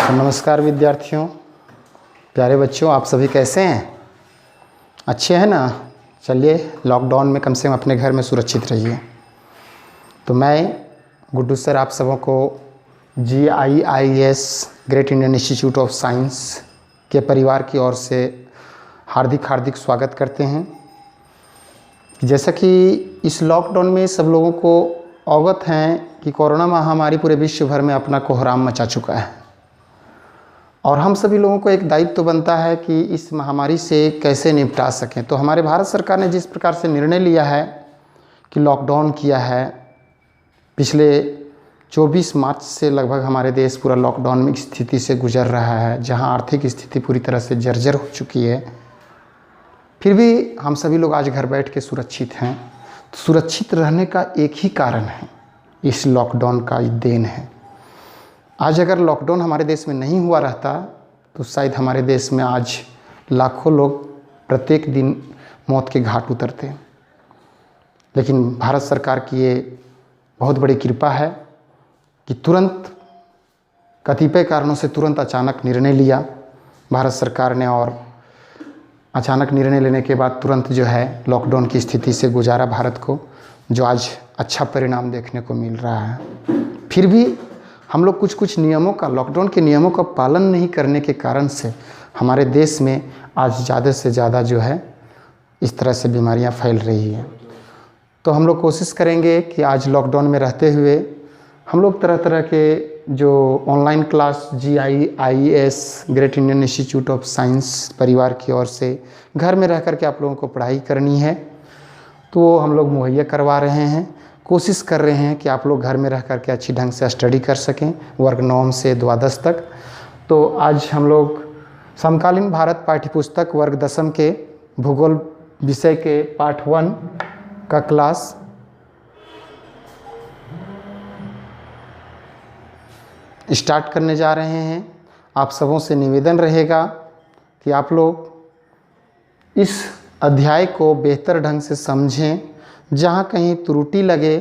तो नमस्कार विद्यार्थियों, प्यारे बच्चों, आप सभी कैसे हैं? अच्छे हैं ना? चलिए, लॉकडाउन में कम से कम अपने घर में सुरक्षित रहिए। तो मैं गुड्डू सर आप सबों को GIIS great Indian institute of science के परिवार की ओर से हार्दिक स्वागत करते हैं। जैसा कि इस लॉकडाउन में सब लोगों को अवगत हैं कि कोरोना महामारी पूरे विश्व भर में अपना कोहराम मचा चुका है और हम सभी लोगों को एक दायित्व तो बनता है कि इस महामारी से कैसे निपटा सकें। तो हमारे भारत सरकार ने जिस प्रकार से निर्णय लिया है कि लॉकडाउन किया है, पिछले 24 मार्च से लगभग हमारे देश पूरा लॉकडाउन में स्थिति से गुजर रहा है, जहां आर्थिक स्थिति पूरी तरह से जर्जर हो चुकी है। फिर भी हम सभी लोग आज घर बैठ के सुरक्षित हैं। तो सुरक्षित रहने का एक ही कारण है, इस लॉकडाउन का देन है। आज अगर लॉकडाउन हमारे देश में नहीं हुआ रहता तो शायद हमारे देश में आज लाखों लोग प्रत्येक दिन मौत के घाट उतरते। लेकिन भारत सरकार की ये बहुत बड़ी कृपा है कि तुरंत कतिपय कारणों से तुरंत अचानक निर्णय लिया भारत सरकार ने, और अचानक निर्णय लेने के बाद तुरंत जो है लॉकडाउन की स्थिति से गुजारा भारत को, जो आज अच्छा परिणाम देखने को मिल रहा है। फिर भी हम लोग कुछ नियमों का, लॉकडाउन के नियमों का पालन नहीं करने के कारण से हमारे देश में आज ज़्यादा से ज़्यादा जो है इस तरह से बीमारियां फैल रही हैं। तो हम लोग कोशिश करेंगे कि आज लॉकडाउन में रहते हुए हम लोग तरह तरह के जो online class GIIS great Indian institute of science परिवार की ओर से घर में रह कर के आप लोगों को पढ़ाई करनी है, तो हम लोग मुहैया करवा रहे हैं। कोशिश कर रहे हैं कि आप लोग घर में रह कर के अच्छी ढंग से स्टडी कर सकें, वर्ग 9 से द्वादश तक। तो आज हम लोग समकालीन भारत पाठ्यपुस्तक वर्ग 10 के भूगोल विषय के पार्ट 1 का क्लास स्टार्ट करने जा रहे हैं। आप सबों से निवेदन रहेगा कि आप लोग इस अध्याय को बेहतर ढंग से समझें। जहाँ कहीं त्रुटि लगे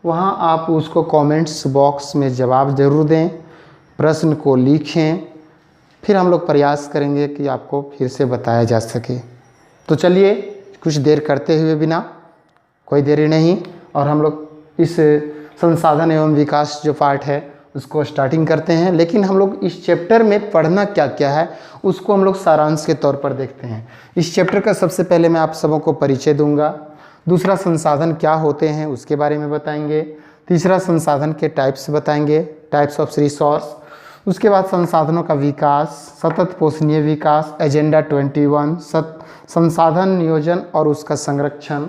वहाँ आप उसको कमेंट्स बॉक्स में जवाब ज़रूर दें, प्रश्न को लिखें, फिर हम लोग प्रयास करेंगे कि आपको फिर से बताया जा सके। तो चलिए, कुछ देर करते हुए बिना कोई देरी नहीं, और हम लोग इस संसाधन एवं विकास जो पार्ट है उसको स्टार्टिंग करते हैं। लेकिन हम लोग इस चैप्टर में पढ़ना क्या क्या है उसको हम लोग सारांश के तौर पर देखते हैं। इस चैप्टर का सबसे पहले मैं आप सबों को परिचय दूंगा। दूसरा, संसाधन क्या होते हैं उसके बारे में बताएंगे। तीसरा, संसाधन के टाइप्स बताएंगे, टाइप्स ऑफ रिसोर्स। उसके बाद संसाधनों का विकास, सतत पोषणीय विकास, एजेंडा 21, संसाधन नियोजन और उसका संरक्षण,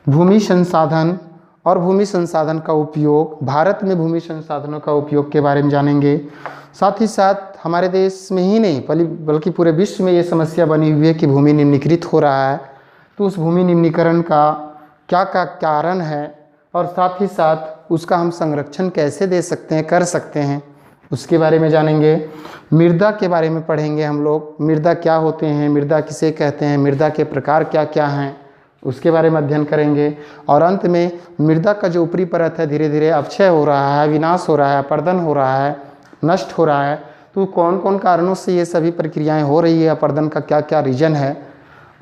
भूमि संसाधन और भूमि संसाधन का उपयोग, भारत में भूमि संसाधनों का उपयोग के बारे में जानेंगे। साथ ही साथ हमारे देश में ही नहीं बल्कि पूरे विश्व में ये समस्या बनी हुई है कि भूमि निम्नीकृत हो रहा है। तो उस भूमि निम्नीकरण का क्या कारण है, और साथ ही साथ उसका हम संरक्षण कैसे दे सकते हैं, कर सकते हैं, उसके बारे में जानेंगे। मृदा के बारे में पढ़ेंगे हम लोग, मृदा क्या होते हैं, मृदा किसे कहते हैं, मृदा के प्रकार क्या क्या हैं, उसके बारे में अध्ययन करेंगे। और अंत में मृदा का जो ऊपरी परत है धीरे धीरे अपक्षय हो रहा है, विनाश हो रहा है, अपर्दन हो रहा है, नष्ट हो रहा है। तो कौन कौन कारणों से ये सभी प्रक्रियाएँ हो रही है, अपर्दन का क्या क्या रीजन है,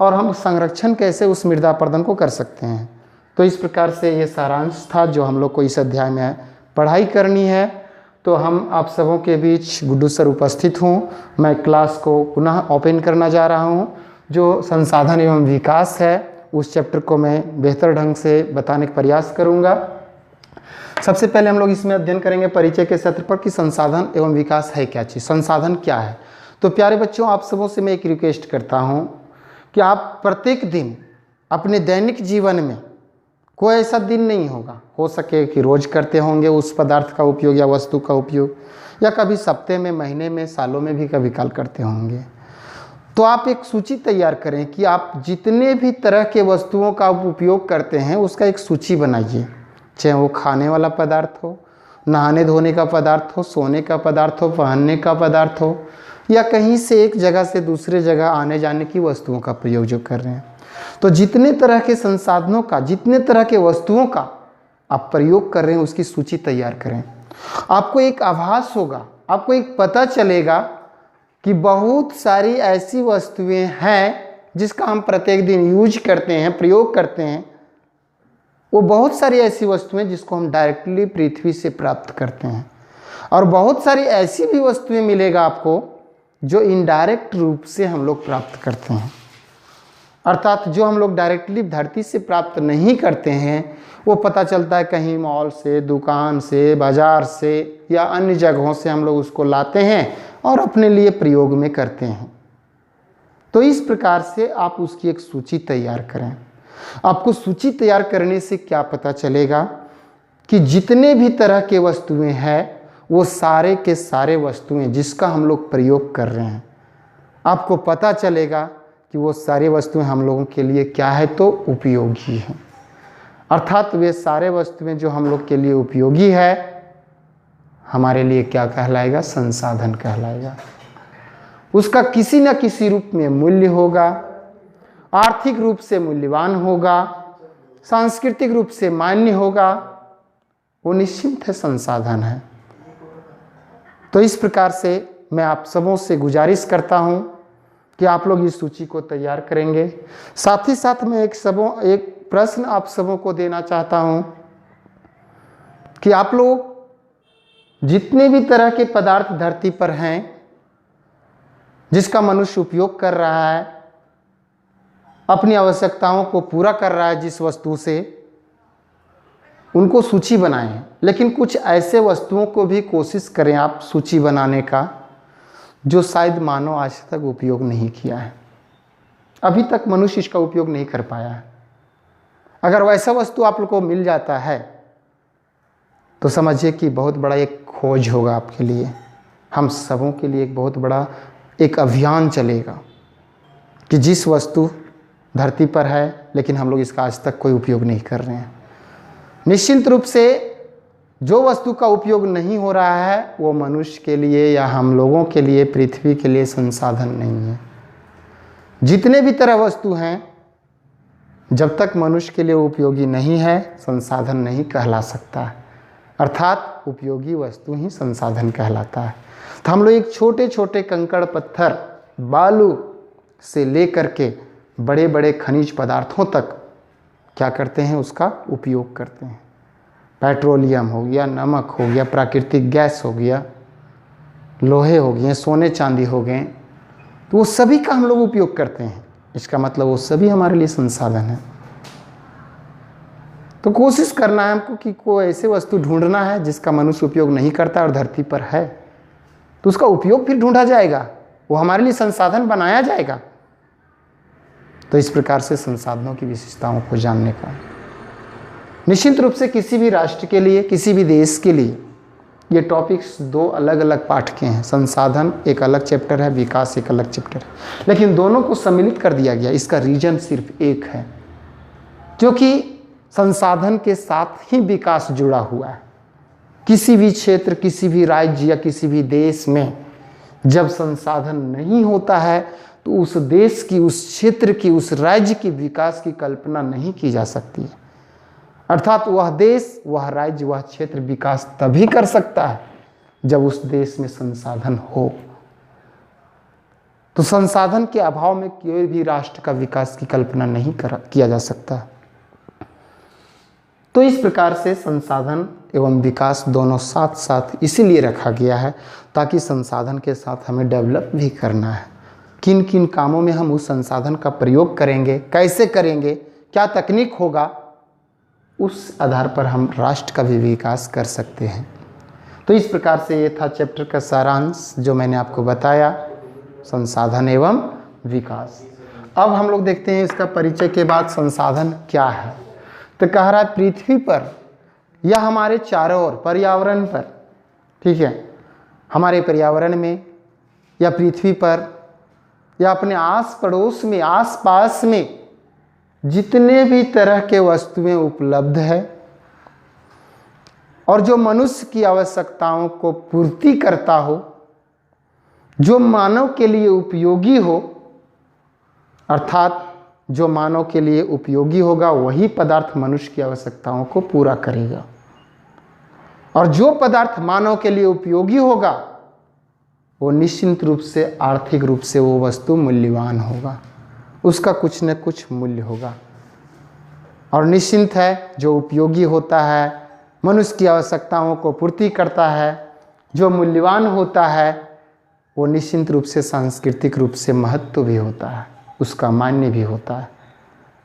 और हम संरक्षण कैसे उस मृदा अपर्दन को कर सकते हैं। तो इस प्रकार से ये सारांश था जो हम लोग को इस अध्याय में पढ़ाई करनी है। तो हम आप सबों के बीच गुड्डू सर उपस्थित हूँ। मैं क्लास को पुनः ओपन करना जा रहा हूँ। जो संसाधन एवं विकास है उस चैप्टर को मैं बेहतर ढंग से बताने का प्रयास करूँगा। सबसे पहले हम लोग इसमें अध्ययन करेंगे परिचय के सत्र पर कि संसाधन एवं विकास है क्या चीज़, संसाधन क्या है। तो प्यारे बच्चों, आप सबों से मैं एक रिक्वेस्ट करता हूँ कि आप प्रत्येक दिन अपने दैनिक जीवन में, कोई ऐसा दिन नहीं होगा, हो सके कि रोज़ करते होंगे उस पदार्थ का उपयोग या वस्तु का उपयोग, या कभी सप्ताह में, महीने में, सालों में भी कभी काल करते होंगे। तो आप एक सूची तैयार करें कि आप जितने भी तरह के वस्तुओं का उपयोग करते हैं उसका एक सूची बनाइए। चाहे वो खाने वाला पदार्थ हो, नहाने धोने का पदार्थ हो, सोने का पदार्थ हो, पहनने का पदार्थ हो, या कहीं से एक जगह से दूसरे जगह आने जाने की वस्तुओं का प्रयोग जो कर रहे हैं। तो जितने तरह के संसाधनों का, जितने तरह के वस्तुओं का आप प्रयोग कर रहे हैं उसकी सूची तैयार करें। आपको एक आभास होगा आपको एक पता चलेगा कि बहुत सारी ऐसी वस्तुएं हैं जिसका हम प्रत्येक दिन यूज करते हैं, प्रयोग करते हैं। वो बहुत सारी ऐसी वस्तुएं जिसको हम डायरेक्टली पृथ्वी से प्राप्त करते हैं, और बहुत सारी ऐसी भी वस्तुएं मिलेगा आपको जो इनडायरेक्ट रूप से हम लोग प्राप्त करते हैं। अर्थात जो हम लोग डायरेक्टली धरती से प्राप्त नहीं करते हैं वो पता चलता है कहीं मॉल से, दुकान से, बाजार से या अन्य जगहों से हम लोग उसको लाते हैं और अपने लिए प्रयोग में करते हैं। तो इस प्रकार से आप उसकी एक सूची तैयार करें। आपको सूची तैयार करने से क्या पता चलेगा कि जितने भी तरह के वस्तुएं हैं वो सारे के सारे वस्तुएं जिसका हम लोग प्रयोग कर रहे हैं, आपको पता चलेगा कि वो सारी वस्तुएं हम लोगों के लिए क्या है, तो उपयोगी हैं। अर्थात वे सारे वस्तुएं जो हम लोग के लिए उपयोगी है हमारे लिए क्या कहलाएगा, संसाधन कहलाएगा। उसका किसी न किसी रूप में मूल्य होगा, आर्थिक रूप से मूल्यवान होगा, सांस्कृतिक रूप से मान्य होगा, वो निश्चित है संसाधन है। तो इस प्रकार से मैं आप सबों से गुजारिश करता हूं कि आप लोग इस सूची को तैयार करेंगे। साथ ही साथ मैं एक प्रश्न आप सबों को देना चाहता हूं कि आप लोग जितने भी तरह के पदार्थ धरती पर हैं जिसका मनुष्य उपयोग कर रहा है, अपनी आवश्यकताओं को पूरा कर रहा है जिस वस्तु से, उनको सूची बनाएं। लेकिन कुछ ऐसे वस्तुओं को भी कोशिश करें आप सूची बनाने का जो शायद मानव आज तक उपयोग नहीं किया है, अभी तक मनुष्य इसका उपयोग नहीं कर पाया है। अगर वैसा वस्तु आप लोग को मिल जाता है तो समझिए कि बहुत बड़ा एक खोज होगा आपके लिए, हम सबों के लिए एक बहुत बड़ा एक अभियान चलेगा कि जिस वस्तु धरती पर है लेकिन हम लोग इसका आज तक कोई उपयोग नहीं कर रहे हैं। निश्चित रूप से जो वस्तु का उपयोग नहीं हो रहा है वो मनुष्य के लिए या हम लोगों के लिए, पृथ्वी के लिए संसाधन नहीं है। जितने भी तरह वस्तु हैं जब तक मनुष्य के लिए उपयोगी नहीं है संसाधन नहीं कहला सकता है। अर्थात उपयोगी वस्तु ही संसाधन कहलाता है। तो हम लोग एक छोटे छोटे कंकड़ पत्थर, बालू से लेकर के बड़े बड़े खनिज पदार्थों तक क्या करते हैं, उसका उपयोग करते हैं। पेट्रोलियम हो गया, नमक हो गया, प्राकृतिक गैस हो गया, लोहे हो गए, सोने चांदी हो गए, तो वो सभी का हम लोग उपयोग करते हैं। इसका मतलब वो सभी हमारे लिए संसाधन है। तो कोशिश करना है हमको कि कोई ऐसे वस्तु ढूंढना है जिसका मनुष्य उपयोग नहीं करता और धरती पर है, तो उसका उपयोग फिर ढूंढा जाएगा, वो हमारे लिए संसाधन बनाया जाएगा। तो इस प्रकार से संसाधनों की विशेषताओं को जानने का निश्चित रूप से किसी भी राष्ट्र के लिए, किसी भी देश के लिए ये टॉपिक्स दो अलग अलग पाठ के हैं। संसाधन एक अलग चैप्टर है, विकास एक अलग चैप्टर है, लेकिन दोनों को सम्मिलित कर दिया गया। इसका रीजन सिर्फ एक है, क्योंकि संसाधन के साथ ही विकास जुड़ा हुआ है। किसी भी क्षेत्र, किसी भी राज्य या किसी भी देश में जब संसाधन नहीं होता है तो उस देश की, उस क्षेत्र की, उस राज्य की विकास की कल्पना नहीं की जा सकती है। अर्थात वह देश, वह राज्य, वह क्षेत्र विकास तभी कर सकता है जब उस देश में संसाधन हो। तो संसाधन के अभाव में कोई भी राष्ट्र का विकास की कल्पना नहीं किया जा सकता। तो इस प्रकार से संसाधन एवं विकास दोनों साथ साथ इसीलिए रखा गया है ताकि संसाधन के साथ हमें डेवलप भी करना है। किन किन कामों में हम उस संसाधन का प्रयोग करेंगे, कैसे करेंगे, क्या तकनीक होगा, उस आधार पर हम राष्ट्र का भी विकास कर सकते हैं। तो इस प्रकार से ये था चैप्टर का सारांश जो मैंने आपको बताया, संसाधन एवं विकास। अब हम लोग देखते हैं इसका परिचय के बाद संसाधन क्या है। तो कह रहा है पृथ्वी पर या हमारे चारों ओर पर्यावरण पर, ठीक है, हमारे पर्यावरण में या पृथ्वी पर या अपने आस पड़ोस में, आस पास में जितने भी तरह के वस्तुएं उपलब्ध है और जो मनुष्य की आवश्यकताओं को पूर्ति करता हो, जो मानव के लिए उपयोगी हो, अर्थात जो मानव के लिए उपयोगी होगा वही पदार्थ मनुष्य की आवश्यकताओं को पूरा करेगा। और जो पदार्थ मानव के लिए उपयोगी होगा वो निश्चित रूप से आर्थिक रूप से वो वस्तु मूल्यवान होगा, उसका कुछ न कुछ मूल्य होगा। और निश्चिंत है जो उपयोगी होता है, मनुष्य की आवश्यकताओं को पूर्ति करता है, जो मूल्यवान होता है, वो निश्चित रूप से सांस्कृतिक रूप से महत्व भी होता है, उसका मान्य भी होता है।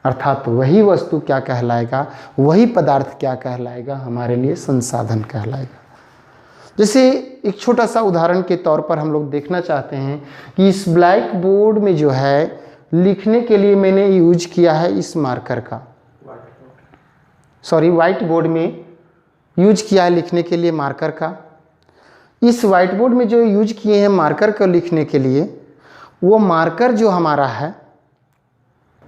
अर्थात वही वस्तु क्या कहलाएगा, वही पदार्थ क्या कहलाएगा, हमारे लिए संसाधन कहलाएगा। जैसे एक छोटा सा उदाहरण के तौर पर हम लोग देखना चाहते हैं कि इस ब्लैक बोर्ड में जो है लिखने के लिए मैंने यूज किया है इस मार्कर का, व्हाइट बोर्ड में यूज किया है लिखने के लिए मार्कर का। इस व्हाइट बोर्ड में जो यूज किए हैं मार्कर को लिखने के लिए, वो मार्कर जो हमारा है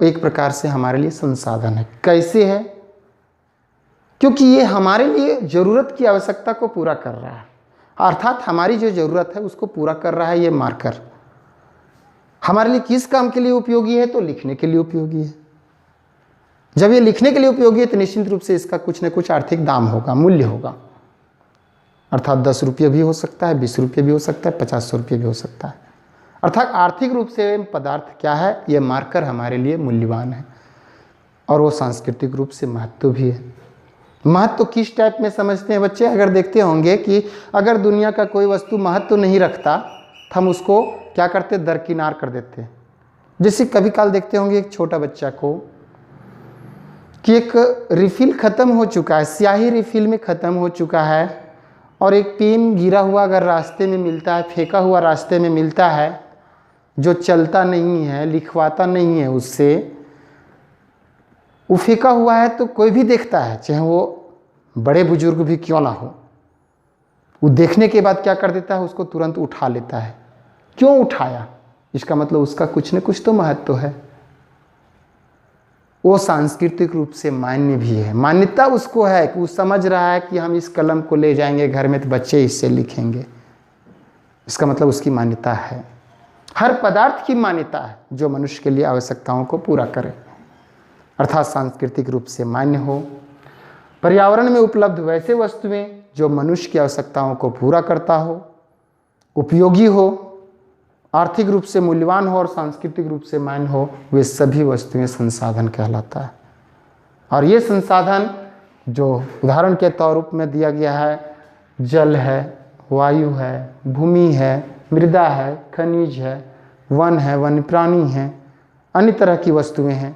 एक प्रकार से हमारे लिए संसाधन है। कैसे है? क्योंकि ये हमारे लिए ज़रूरत की आवश्यकता को पूरा कर रहा है, अर्थात हमारी जो ज़रूरत है उसको पूरा कर रहा है ये मार्कर। हमारे लिए किस काम के लिए उपयोगी है? तो लिखने के लिए उपयोगी है। जब ये लिखने के लिए उपयोगी है तो निश्चित रूप से इसका कुछ न कुछ आर्थिक दाम होगा, मूल्य होगा। अर्थात 10 रुपये भी हो सकता है, 20 रुपये भी हो सकता है, 50 रुपये भी हो सकता है। अर्थात आर्थिक रूप से पदार्थ क्या है, ये मार्कर हमारे लिए मूल्यवान है और वो सांस्कृतिक रूप से महत्व भी है। महत्व किस टाइप में समझते हैं बच्चे? अगर देखते होंगे कि अगर दुनिया का कोई वस्तु महत्व नहीं रखता तो हम उसको क्या करते, दरकिनार कर देते। जैसे कभी काल देखते होंगे एक छोटा बच्चा को कि एक रिफिल ख़त्म हो चुका है, स्याही रिफिल में ख़त्म हो चुका है और एक पेन गिरा हुआ अगर रास्ते में मिलता है, फेंका हुआ रास्ते में मिलता है, जो चलता नहीं है, लिखवाता नहीं है, उससे वो फेंका हुआ है तो कोई भी देखता है, चाहे वो बड़े बुजुर्ग भी क्यों ना हो, वो देखने के बाद क्या कर देता है, उसको तुरंत उठा लेता है। क्यों उठाया? इसका मतलब उसका कुछ न कुछ तो महत्व है। वो सांस्कृतिक रूप से मान्य भी है, मान्यता उसको है कि वो समझ रहा है कि हम इस कलम को ले जाएंगे घर में तो बच्चे इससे लिखेंगे, इसका मतलब उसकी मान्यता है। हर पदार्थ की मान्यता है जो मनुष्य के लिए आवश्यकताओं को पूरा करे, अर्थात सांस्कृतिक रूप से मान्य हो। पर्यावरण में उपलब्ध वैसे वस्तुएं जो मनुष्य की आवश्यकताओं को पूरा करता हो, उपयोगी हो, आर्थिक रूप से मूल्यवान हो और सांस्कृतिक रूप से मान्य हो, वे सभी वस्तुएं संसाधन कहलाता है। और ये संसाधन जो उदाहरण के तौर में दिया गया है, जल है, वायु है, भूमि है, मृदा है, खनिज है, वन है, वन्य प्राणी हैं, अन्य तरह की वस्तुएं हैं,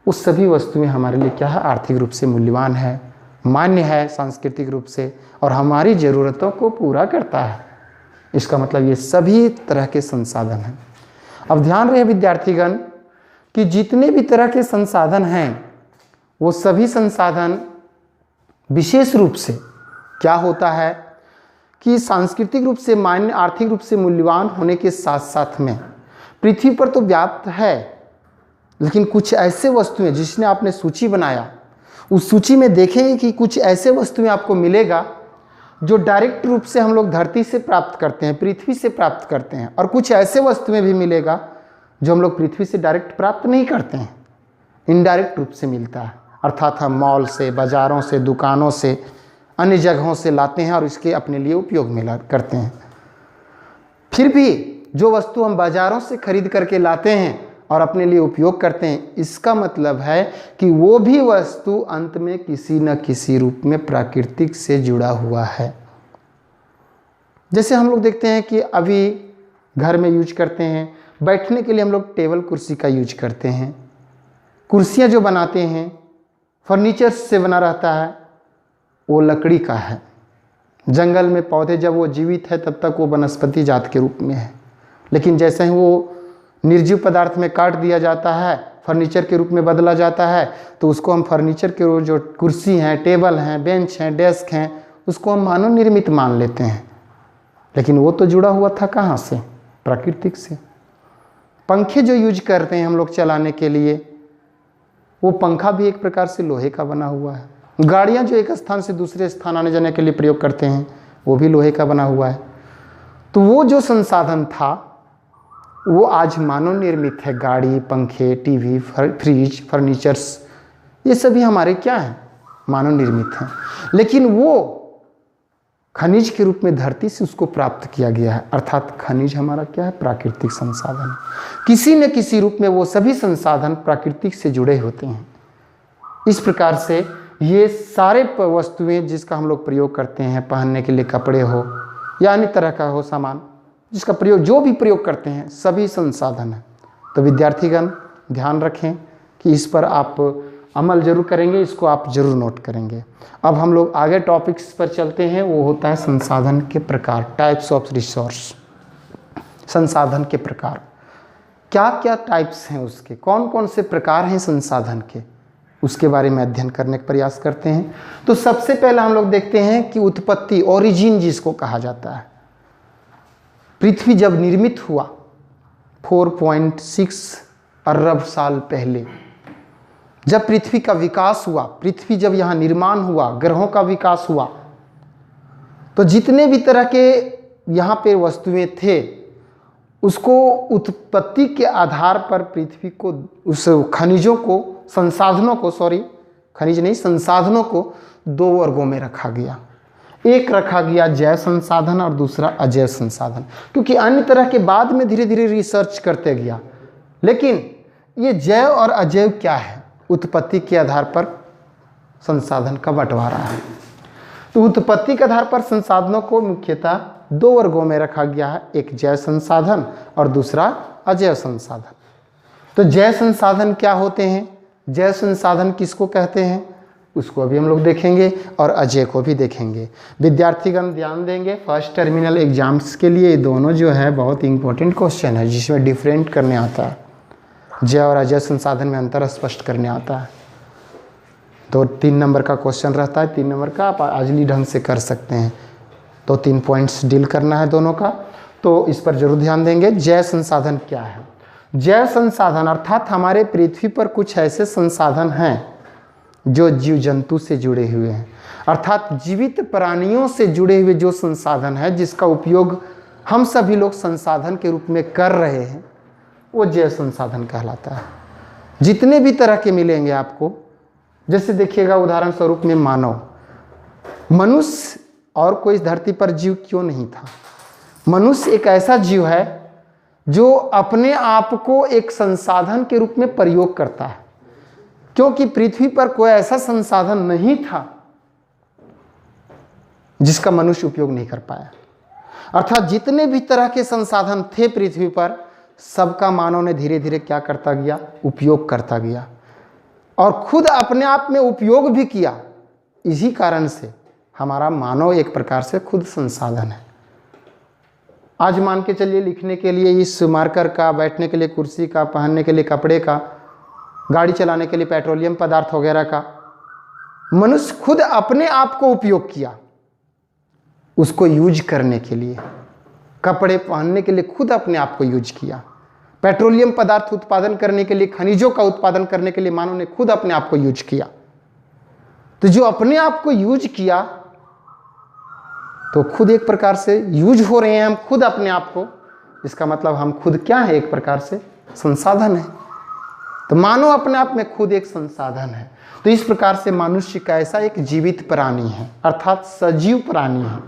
उस सभी वस्तुएं हमारे लिए क्या है, आर्थिक रूप से मूल्यवान है, मान्य है सांस्कृतिक रूप से और हमारी ज़रूरतों को पूरा करता है। इसका मतलब ये सभी तरह के संसाधन हैं। अब ध्यान रहे विद्यार्थीगण कि जितने भी तरह के संसाधन हैं वो सभी संसाधन विशेष रूप से क्या होता है कि सांस्कृतिक रूप से मान्य, आर्थिक रूप से मूल्यवान होने के साथ साथ में पृथ्वी पर तो व्याप्त है, लेकिन कुछ ऐसे वस्तुएं जिसने आपने सूची बनाया, उस सूची में देखेंगे कि कुछ ऐसे वस्तुएं आपको मिलेगा जो डायरेक्ट रूप से हम लोग धरती से प्राप्त करते हैं, पृथ्वी से प्राप्त करते हैं, और कुछ ऐसे वस्तुएं भी मिलेगा जो हम लोग पृथ्वी से डायरेक्ट प्राप्त नहीं करते हैं, इनडायरेक्ट रूप से मिलता है। अर्थात हम मॉल से, बाज़ारों से, दुकानों से, अन्य जगहों से लाते हैं और इसके अपने लिए उपयोग में करते हैं। फिर भी जो वस्तु हम बाज़ारों से खरीद करके लाते हैं और अपने लिए उपयोग करते हैं, इसका मतलब है कि वो भी वस्तु अंत में किसी न किसी रूप में प्राकृतिक से जुड़ा हुआ है। जैसे हम लोग देखते हैं कि अभी घर में यूज करते हैं, बैठने के लिए हम लोग टेबल कुर्सी का यूज करते हैं। कुर्सियाँ जो बनाते हैं फर्नीचर से बना रहता है, वो लकड़ी का है। जंगल में पौधे जब वो जीवित है तब तक वो वनस्पति जात के रूप में है, लेकिन जैसे ही वो निर्जीव पदार्थ में काट दिया जाता है, फर्नीचर के रूप में बदला जाता है, तो उसको हम फर्नीचर के जो कुर्सी हैं, टेबल हैं, बेंच हैं, डेस्क हैं, उसको हम मानव निर्मित मान लेते हैं, लेकिन वो तो जुड़ा हुआ था कहाँ से? प्राकृतिक से। पंखे जो यूज करते हैं हम लोग चलाने के लिए, वो पंखा भी एक प्रकार से लोहे का बना हुआ है। गाड़ियाँ जो एक स्थान से दूसरे स्थान आने जाने के लिए प्रयोग करते हैं, वो भी लोहे का बना हुआ है। तो वो जो संसाधन था वो आज मानव निर्मित है। गाड़ी, पंखे, टीवी, फ्रिज, फर्नीचर्स, ये सभी हमारे क्या हैं? मानव निर्मित हैं। लेकिन वो खनिज के रूप में धरती से उसको प्राप्त किया गया है। अर्थात खनिज हमारा क्या है? प्राकृतिक संसाधन है। किसी न किसी रूप में वो सभी संसाधन प्राकृतिक से जुड़े होते हैं। इस प्रकार से ये सारे वस्तुएं जिसका हम लोग प्रयोग करते हैं, पहनने के लिए कपड़े हो या अन्य तरह का हो सामान, जिसका प्रयोग जो भी प्रयोग करते हैं, सभी संसाधन है। तो विद्यार्थीगण ध्यान रखें कि इस पर आप अमल जरूर करेंगे, इसको आप जरूर नोट करेंगे। अब हम लोग आगे टॉपिक्स पर चलते हैं, वो होता है संसाधन के प्रकार, टाइप्स ऑफ रिसोर्स। संसाधन के प्रकार क्या क्या टाइप्स हैं, उसके कौन कौन से प्रकार हैं संसाधन के, उसके बारे में अध्ययन करने का प्रयास करते हैं। तो सबसे पहले हम लोग देखते हैं कि उत्पत्ति, ओरिजिन जिसको कहा जाता है। पृथ्वी जब निर्मित हुआ 4.6 अरब साल पहले, जब पृथ्वी का विकास हुआ, पृथ्वी जब यहाँ निर्माण हुआ, ग्रहों का विकास हुआ, तो जितने भी तरह के यहाँ पे वस्तुएं थे, उसको उत्पत्ति के आधार पर पृथ्वी को, उस खनिजों को, संसाधनों को, सॉरी खनिज नहीं, संसाधनों को दो वर्गों में रखा गया। एक रखा गया जैव संसाधन और दूसरा अजैव संसाधन, क्योंकि अन्य तरह के बाद में धीरे धीरे रिसर्च करते गया। लेकिन ये जैव और अजैव क्या है? उत्पत्ति के आधार पर संसाधन का बंटवारा है। तो उत्पत्ति के आधार पर संसाधनों को मुख्यतः दो वर्गों में रखा गया है, एक जैव संसाधन और दूसरा अजैव संसाधन। तो जैव संसाधन क्या होते हैं, जैव संसाधन किसको कहते हैं, उसको अभी हम लोग देखेंगे और अजय को भी देखेंगे। विद्यार्थीगण ध्यान देंगे, फर्स्ट टर्मिनल एग्जाम्स के लिए ये दोनों जो है बहुत इंपॉर्टेंट क्वेश्चन है, जिसमें डिफरेंट करने आता है। जैव और अजैव संसाधन में अंतर स्पष्ट करने आता है। तो 3 नंबर का क्वेश्चन रहता है, 3 नंबर का आप आजली ढंग से कर सकते हैं। तो 3 पॉइंट्स डील करना है दोनों का, तो इस पर जरूर ध्यान देंगे। जैव संसाधन क्या है? जैव संसाधन अर्थात हमारे पृथ्वी पर कुछ ऐसे संसाधन हैं जो जीव जंतु से जुड़े हुए हैं, अर्थात जीवित प्राणियों से जुड़े हुए जो संसाधन है, जिसका उपयोग हम सभी लोग संसाधन के रूप में कर रहे हैं, वो जैव संसाधन कहलाता है। जितने भी तरह के मिलेंगे आपको, जैसे देखिएगा उदाहरण स्वरूप में मानव, मनुष्य और कोई इस धरती पर जीव क्यों नहीं था। मनुष्य एक ऐसा जीव है जो अपने आप को एक संसाधन के रूप में प्रयोग करता है, क्योंकि पृथ्वी पर कोई ऐसा संसाधन नहीं था जिसका मनुष्य उपयोग नहीं कर पाया। अर्थात जितने भी तरह के संसाधन थे पृथ्वी पर, सबका मानव ने धीरे धीरे क्या करता गया? उपयोग करता गया, और खुद अपने आप में उपयोग भी किया। इसी कारण से हमारा मानव एक प्रकार से खुद संसाधन है। आज मान के चलिए, लिखने के लिए इस मार्कर का, बैठने के लिए कुर्सी का, पहनने के लिए कपड़े का, गाड़ी चलाने के लिए पेट्रोलियम पदार्थ वगैरह का, मनुष्य खुद अपने आप को उपयोग किया उसको यूज करने के लिए। कपड़े पहनने के लिए खुद अपने आप को यूज किया। पेट्रोलियम पदार्थ उत्पादन करने के लिए, खनिजों का उत्पादन करने के लिए मानव ने खुद अपने आप को यूज किया। तो जो अपने आप को यूज किया, तो खुद एक प्रकार से यूज हो रहे हैं हम खुद अपने आप को। इसका मतलब हम खुद क्या है? एक प्रकार से संसाधन है। तो मानव अपने आप में खुद एक संसाधन है। तो इस प्रकार से मनुष्य का ऐसा एक जीवित प्राणी है, अर्थात सजीव प्राणी है।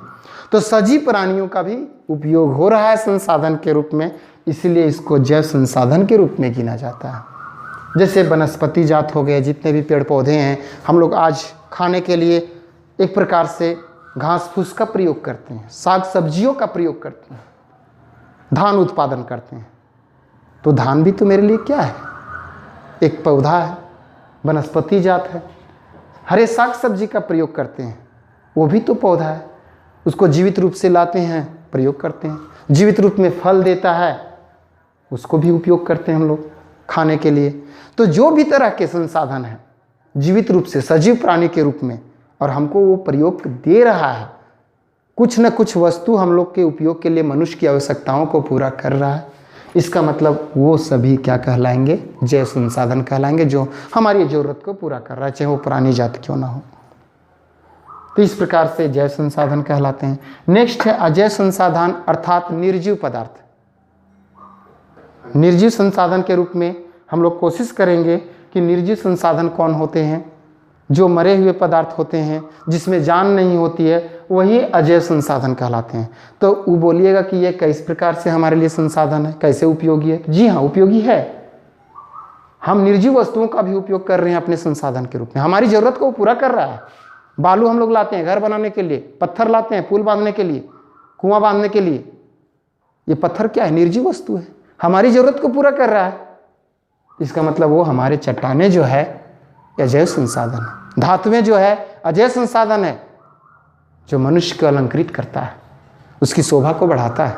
तो सजीव प्राणियों का भी उपयोग हो रहा है संसाधन के रूप में, इसलिए इसको जैव संसाधन के रूप में गिना जाता है। जैसे वनस्पति जात हो गए, जितने भी पेड़ पौधे हैं, हम लोग आज खाने के लिए एक प्रकार से घास फूस का प्रयोग करते हैं, साग सब्जियों का प्रयोग करते हैं, धान उत्पादन करते हैं। तो धान भी तो मेरे लिए क्या है? एक पौधा है, वनस्पति जात है। हरे साग सब्जी का प्रयोग करते हैं, वो भी तो पौधा है। उसको जीवित रूप से लाते हैं, प्रयोग करते हैं। जीवित रूप में फल देता है, उसको भी उपयोग करते हैं हम लोग खाने के लिए। तो जो भी तरह के संसाधन हैं जीवित रूप से, सजीव प्राणी के रूप में, और हमको वो प्रयोग दे रहा है, कुछ न कुछ वस्तु हम लोग के उपयोग के लिए मनुष्य की आवश्यकताओं को पूरा कर रहा है, इसका मतलब वो सभी क्या कहलाएंगे? जैव संसाधन कहलाएंगे, जो हमारी ज़रूरत को पूरा कर रहा है, चाहे वो प्राणी जाति क्यों ना हो। तो इस प्रकार से जैव संसाधन कहलाते हैं। नेक्स्ट है अजैव संसाधन, अर्थात निर्जीव पदार्थ। निर्जीव संसाधन के रूप में हम लोग कोशिश करेंगे कि निर्जीव संसाधन कौन होते हैं। जो मरे हुए पदार्थ होते हैं, जिसमें जान नहीं होती है, वही अजैव संसाधन कहलाते हैं। तो वो बोलिएगा कि ये किस प्रकार से हमारे लिए संसाधन है, कैसे उपयोगी है? जी हाँ, उपयोगी है। हम निर्जीव वस्तुओं का भी उपयोग कर रहे हैं अपने संसाधन के रूप में। हमारी ज़रूरत को पूरा कर रहा है। बालू हम लोग लाते हैं घर बनाने के लिए, पत्थर लाते हैं पुल बांधने के लिए, कुआं बांधने के लिए। ये पत्थर क्या है? निर्जीव वस्तु है, हमारी ज़रूरत को पूरा कर रहा है। इसका मतलब वो हमारे चट्टानें जो है अजैव संसाधन है, धातुएं जो है अजैव संसाधन है, जो मनुष्य को अलंकृत करता है, उसकी शोभा को बढ़ाता है,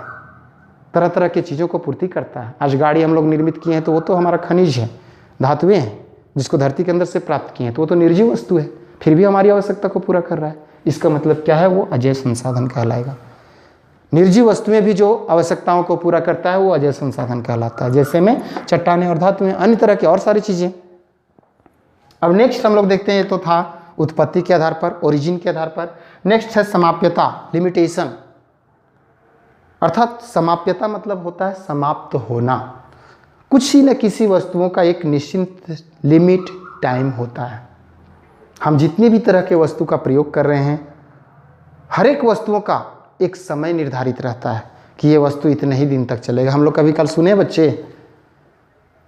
तरह तरह की चीज़ों को पूर्ति करता है। आज गाड़ी हम लोग निर्मित किए हैं तो वो तो हमारा खनिज है, धातुएं हैं, जिसको धरती के अंदर से प्राप्त किए हैं, तो वो तो निर्जीव वस्तु है, फिर भी हमारी आवश्यकता को पूरा कर रहा है। इसका मतलब क्या है? वो अजैव संसाधन कहलाएगा। निर्जीव वस्तुएं भी जो आवश्यकताओं को पूरा करता है वो अजैव संसाधन कहलाता है। जैसे में चट्टानें और धातुएं, अन्य तरह की और सारी चीज़ें। अब नेक्स्ट हम लोग देखते हैं, तो था उत्पत्ति के आधार पर, ओरिजिन के आधार पर। नेक्स्ट है समाप्यता, लिमिटेशन। अर्थात समाप्यता मतलब होता है समाप्त होना। कुछ ही न किसी वस्तुओं का एक निश्चित लिमिट टाइम होता है। हम जितनी भी तरह के वस्तु का प्रयोग कर रहे हैं, हर एक वस्तुओं का एक समय निर्धारित रहता है कि ये वस्तु इतने ही दिन तक चलेगा। हम लोग कभी कल सुने बच्चे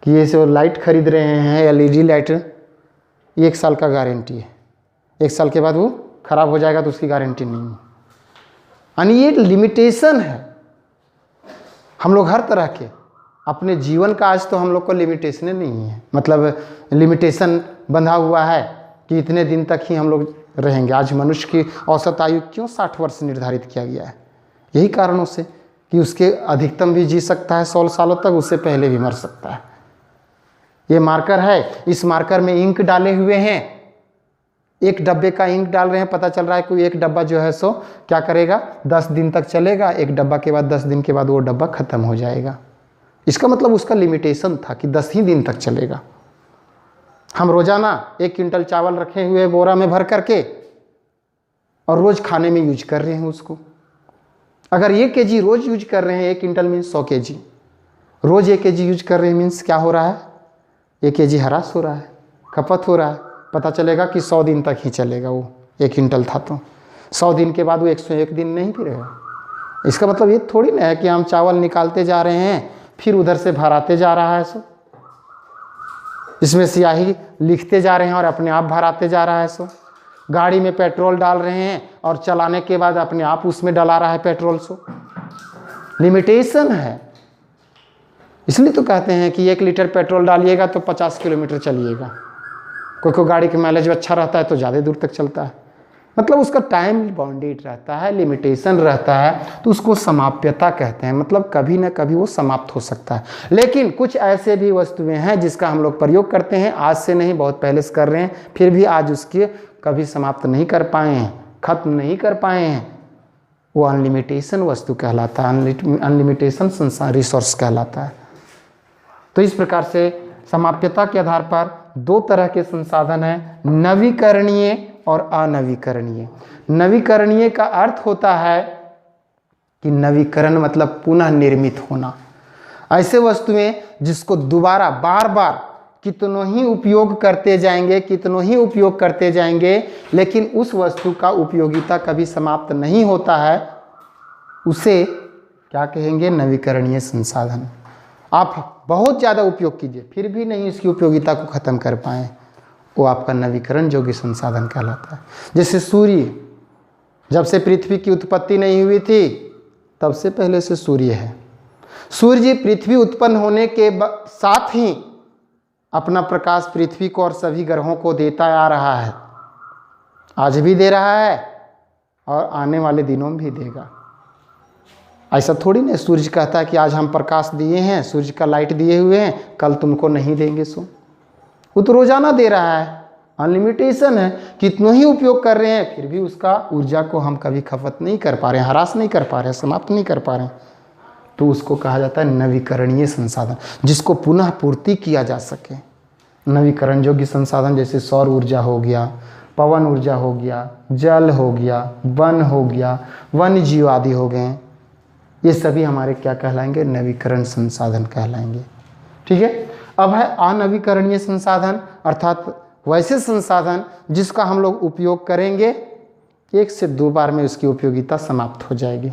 कि ये जो लाइट खरीद रहे हैं एलईडी लाइट, 1 साल का गारंटी है, 1 साल के बाद वो खराब हो जाएगा तो उसकी गारंटी नहीं है। यानी ये लिमिटेशन है। हम लोग हर तरह के अपने जीवन का आज तो हम लोग को लिमिटेशन नहीं है, मतलब लिमिटेशन बंधा हुआ है कि इतने दिन तक ही हम लोग रहेंगे। आज मनुष्य की औसत आयु क्यों 60 वर्ष निर्धारित किया गया है? यही कारणों से कि उसके अधिकतम भी जी सकता है 100 सालों तक, उससे पहले भी मर सकता है। ये मार्कर है, इस मार्कर में इंक डाले हुए हैं, एक डब्बे का इंक डाल रहे हैं, पता चल रहा है कोई एक डब्बा जो है सो क्या करेगा, 10 दिन तक चलेगा, एक डब्बा के बाद 10 दिन के बाद वो डब्बा खत्म हो जाएगा। इसका मतलब उसका लिमिटेशन था कि 10 ही दिन तक चलेगा। हम रोजाना 1 क्विंटल चावल रखे हुए बोरा में भर करके और रोज खाने में यूज कर रहे हैं उसको। अगर 1 kg रोज यूज कर रहे हैं, 1 क्विंटल मीन्स 100 kg, रोज 1 kg यूज कर रहे हैं मीन्स क्या हो रहा है? 1 kg हरास हो रहा है, खपत हो रहा है। पता चलेगा कि 100 दिन तक ही चलेगा। वो 1 क्विंटल था तो 100 दिन के बाद वो 101 दिन नहीं भी रहेगा। इसका मतलब ये थोड़ी ना है कि हम चावल निकालते जा रहे हैं फिर उधर से भराते जा रहा है सो, इसमें स्याही लिखते जा रहे हैं और अपने आप भराते जा रहा है सो। गाड़ी में पेट्रोल डाल रहे हैं और चलाने के बाद अपने आप उसमें डला रहा है पेट्रोल सो। लिमिटेशन है। इसलिए तो कहते हैं कि 1 लीटर पेट्रोल डालिएगा तो 50 किलोमीटर चलिएगा। कोई गाड़ी का माइलेज अच्छा रहता है तो ज़्यादा दूर तक चलता है, मतलब उसका टाइम बाउंडेड रहता है, लिमिटेशन रहता है, तो उसको समाप्यता कहते हैं। मतलब कभी ना कभी वो समाप्त हो सकता है। लेकिन कुछ ऐसे भी वस्तुएं हैं जिसका हम लोग प्रयोग करते हैं, आज से नहीं बहुत पहले से कर रहे हैं, फिर भी आज उसके कभी समाप्त नहीं कर पाए हैं, खत्म नहीं कर पाए हैं। वो अनलिमिटेशन वस्तु कहलाता है, अनलिमिटेशन संसार रिसोर्स कहलाता है। तो इस प्रकार से समाप्यता के आधार पर 2 तरह के संसाधन हैं, नवीकरणीय और अनवीकरणीय। नवीकरणीय का अर्थ होता है कि नवीकरण मतलब पुनः निर्मित होना। ऐसे वस्तुएं जिसको दोबारा बार बार कितनों ही उपयोग करते जाएंगे, लेकिन उस वस्तु का उपयोगिता कभी समाप्त नहीं होता है, उसे क्या कहेंगे? नवीकरणीय संसाधन। आप बहुत ज़्यादा उपयोग कीजिए फिर भी नहीं इसकी उपयोगिता को ख़त्म कर पाएँ, वो आपका नवीकरण योग्य संसाधन कहलाता है। जैसे सूर्य, जब से पृथ्वी की उत्पत्ति नहीं हुई थी तब से पहले से सूर्य है। सूर्य पृथ्वी उत्पन्न होने के साथ ही अपना प्रकाश पृथ्वी को और सभी ग्रहों को देता आ रहा है, आज भी दे रहा है और आने वाले दिनों में भी देगा। ऐसा थोड़ी नहीं सूर्य कहता है कि आज हम प्रकाश दिए हैं, सूर्य का लाइट दिए हुए हैं, कल तुमको नहीं देंगे सो। वो तो रोजाना दे रहा है, अनलिमिटेशन है। कितनों ही उपयोग कर रहे हैं फिर भी उसका ऊर्जा को हम कभी खपत नहीं कर पा रहे हैं, ह्रास नहीं कर पा रहे हैं, समाप्त नहीं कर पा रहे हैं। तो उसको कहा जाता है नवीकरणीय संसाधन, जिसको पुनः पूर्ति किया जा सके। नवीकरण योग्य संसाधन जैसे सौर ऊर्जा हो गया, पवन ऊर्जा हो गया, जल हो गया, वन हो गया, वन्य जीव आदि हो गए, ये सभी हमारे क्या कहलाएंगे? नवीकरण संसाधन कहलाएंगे। ठीक है। अब है अनवीकरणीय संसाधन, अर्थात वैसे संसाधन जिसका हम लोग उपयोग करेंगे 1 से 2 बार में उसकी उपयोगिता समाप्त हो जाएगी।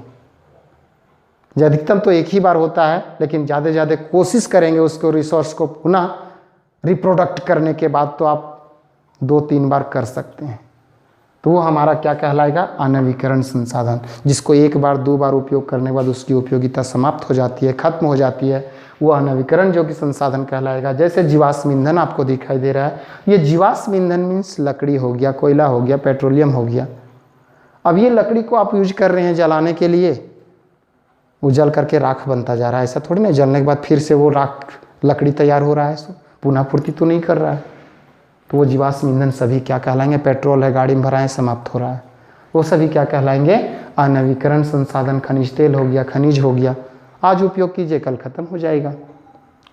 अधिकतम तो एक ही बार होता है, लेकिन ज़्यादा से ज़्यादा कोशिश करेंगे उसको रिसोर्स को पुनः रिप्रोडक्ट करने के बाद तो आप 2-3 बार कर सकते हैं। तो वो हमारा क्या कहलाएगा? अनवीकरण संसाधन, जिसको 1 बार 2 बार उपयोग करने के बाद उसकी उपयोगिता समाप्त हो जाती है, खत्म हो जाती है, वो अनवीकरण जो कि संसाधन कहलाएगा। जैसे जीवाश्म ईंधन आपको दिखाई दे रहा है, ये जीवाश्म ईंधन मीन्स लकड़ी हो गया, कोयला हो गया, पेट्रोलियम हो गया। अब ये लकड़ी को आप यूज कर रहे हैं जलाने के लिए, वो जल करके राख बनता जा रहा है। ऐसा थोड़ी ना जलने के बाद फिर से वो राख लकड़ी तैयार हो रहा है, सो पुनः पूर्ति तो नहीं कर रहा है। तो वो जीवाश्म ईंधन सभी क्या कहलाएंगे? पेट्रोल है, गाड़ी में भरा है, समाप्त हो रहा है, वो सभी क्या कहलाएंगे? अनवीकरण संसाधन। खनिज तेल हो गया, खनिज हो गया, आज उपयोग कीजिए कल खत्म हो जाएगा,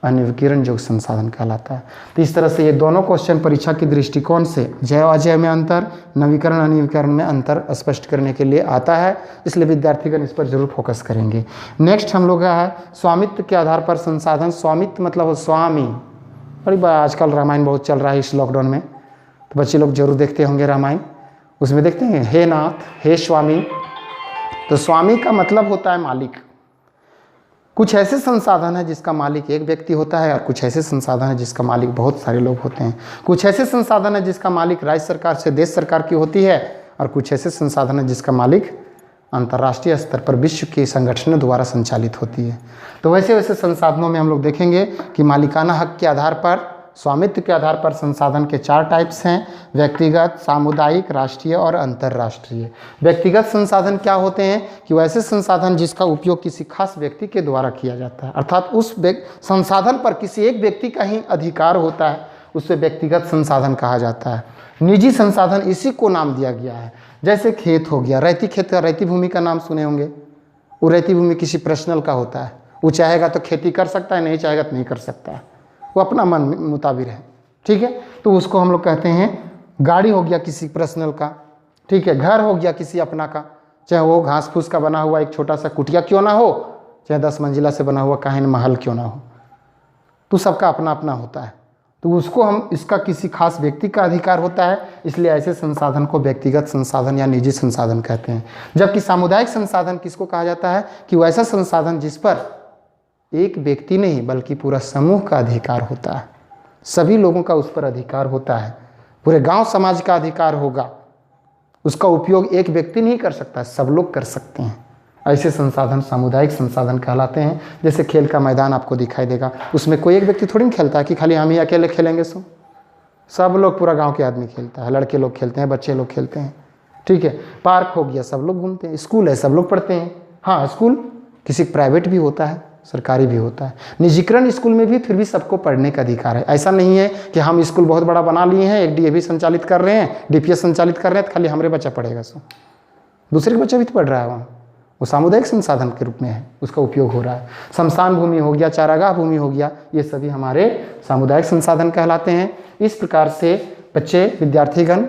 अनवीकरण जो संसाधन कहलाता है। तो इस तरह से ये दोनों क्वेश्चन परीक्षा की दृष्टिकोण से जय अजय में अंतर, नवीकरण अनवीकरण में अंतर स्पष्ट करने के लिए आता है, इसलिए विद्यार्थीगण इस पर जरूर फोकस करेंगे। नेक्स्ट हम लोग का है स्वामित्व के आधार पर संसाधन। स्वामित्व मतलब स्वामी। बड़ी बार आजकल रामायण बहुत चल रहा है इस लॉकडाउन में, तो बच्चे लोग जरूर देखते होंगे रामायण। उसमें देखते हैं हे नाथ, हे स्वामी। तो स्वामी का मतलब होता है मालिक। कुछ ऐसे संसाधन है जिसका मालिक एक व्यक्ति होता है, और कुछ ऐसे संसाधन है जिसका मालिक बहुत सारे लोग होते हैं। कुछ ऐसे संसाधन है जिसका मालिक राज्य सरकार से देश सरकार की होती है, और कुछ ऐसे संसाधन है जिसका मालिक अंतर्राष्ट्रीय स्तर पर विश्व के संगठनों द्वारा संचालित होती है। तो वैसे वैसे संसाधनों में हम लोग देखेंगे कि मालिकाना हक के आधार पर, स्वामित्व के आधार पर संसाधन के 4 टाइप्स हैं: व्यक्तिगत, सामुदायिक, राष्ट्रीय और अंतर्राष्ट्रीय। व्यक्तिगत संसाधन क्या होते हैं? कि वैसे संसाधन जिसका उपयोग किसी खास व्यक्ति के द्वारा किया जाता है, अर्थात उस संसाधन पर किसी एक व्यक्ति का ही अधिकार होता है, उसे व्यक्तिगत संसाधन कहा जाता है। निजी संसाधन इसी को नाम दिया गया है। जैसे खेत हो गया, रैती खेत का, रैती भूमि का नाम सुने होंगे। वो रैती भूमि किसी पर्सनल का होता है, वो चाहेगा तो खेती कर सकता है, नहीं चाहेगा तो नहीं कर सकता है, वो अपना मन मुताबिक है, ठीक है। तो उसको हम लोग कहते हैं। गाड़ी हो गया किसी पर्सनल का, ठीक है। घर हो गया किसी अपना का, चाहे वो घास फूस का बना हुआ एक छोटा सा कुटिया क्यों ना हो, चाहे 10 मंजिला से बना हुआ काहे न महल क्यों ना हो, तो सबका अपना अपना होता है। तो उसको हम, इसका किसी खास व्यक्ति का अधिकार होता है, इसलिए ऐसे संसाधन को व्यक्तिगत संसाधन या निजी संसाधन कहते हैं। जबकि सामुदायिक संसाधन किसको कहा जाता है? कि वैसा संसाधन जिस पर एक व्यक्ति नहीं बल्कि पूरा समूह का अधिकार होता है, सभी लोगों का उस पर अधिकार होता है, पूरे गांव समाज का अधिकार होगा। उसका उपयोग एक व्यक्ति नहीं कर सकता, सब लोग कर सकते हैं। ऐसे संसाधन सामुदायिक संसाधन कहलाते हैं। जैसे खेल का मैदान आपको दिखाई देगा, उसमें कोई एक व्यक्ति थोड़ी नहीं खेलता है कि खाली हम ही अकेले खेलेंगे। सब लोग, पूरा गांव के आदमी खेलता है, लड़के लोग खेलते हैं, बच्चे लोग खेलते हैं, ठीक है। पार्क हो गया, सब लोग घूमते हैं। स्कूल है, सब लोग पढ़ते हैं। हाँ, स्कूल किसी प्राइवेट भी होता है, सरकारी भी होता है। निजीकरण स्कूल में भी फिर भी सबको पढ़ने का अधिकार है। ऐसा नहीं है कि हम स्कूल बहुत बड़ा बना लिए हैं, एक डीएवी संचालित कर रहे हैं, डीपीएस संचालित कर रहे हैं, तो खाली हमारे बच्चा पढ़ेगा। दूसरे का बच्चा भी तो पढ़ रहा है वहाँ, वो सामुदायिक संसाधन के रूप में है, उसका उपयोग हो रहा है। शमशान भूमि हो गया, चारागाह भूमि हो गया, ये सभी हमारे सामुदायिक संसाधन कहलाते हैं। इस प्रकार से बच्चे, विद्यार्थीगण